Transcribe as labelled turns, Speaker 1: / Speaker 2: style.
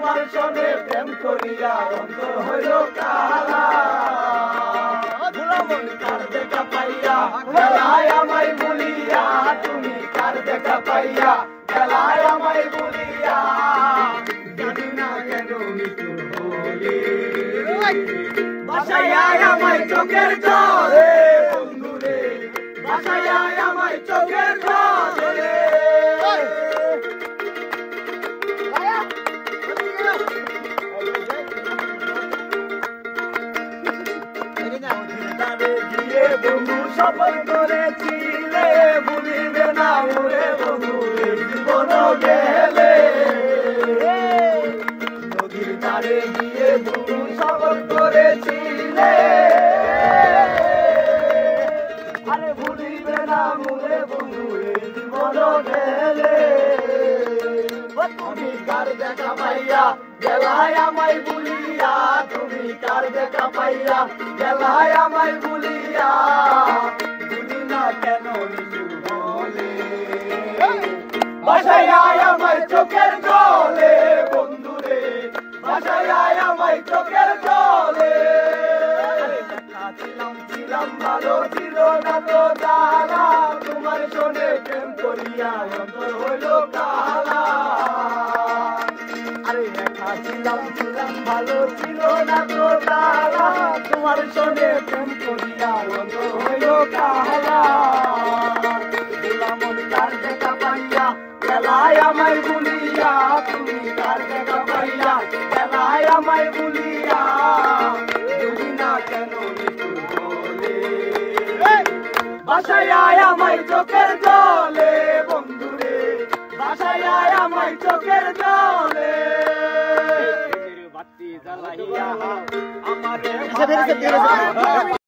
Speaker 1: তোমার সনে প্রেম করিয়া অন্তর হইল কালা গোলামন কার দেখা পাইয়া গেলায় আমায় বলিয়া তুমি কার দেখা পাইয়া গেলায় আমায় বলিয়া জানি না কেন নিষ্ঠুর হলে বাসায় আমায় চোখের জলে বন্ধুরে বাসায় আমায় চোখের জলে বন্ধু সফল করেছিলে ভুলিবে না মোরে বন্ধু জীবন গেলে নদীর ধারে গিয়ে বন্ধু সফল করেছিলে আরে ভুলিবে না মোরে বন্ধু জীবন গেলে তুমি কার দেখা পাইয়া গেলায় আমায় বলিয়া তুমি কার দেখা পাইয়া গেলায় আমায় বলিয়া বুঝি না কেন নিষ্ঠুর হলে বাসায় আমায় চোখের জলে বন্ধুরে বাসায় আমায় চোখের জলে ছিলাম ভালো ছিল না তো জানা তোমার শোনে প্রেম করিয়া অন্তর হইল কালা আরে একা ছিলাম ভালো ছিল না তো জানা তোমার শোনে প্রেম করিয়া অন্তর হইল কালা গোলামন কার দেখা পাইয়া গেলায় আমায় বলিয়া তুমি কার দেখা পাইয়া গেলায় আমায় বলিয়া বুঝি না কেন নিষ্ঠুর হলে বাসায় আমায় চোখের জলে বন্ধুরে বাসায় আমায় চোখের জলে বাতি জ্বালাইয়া আমারে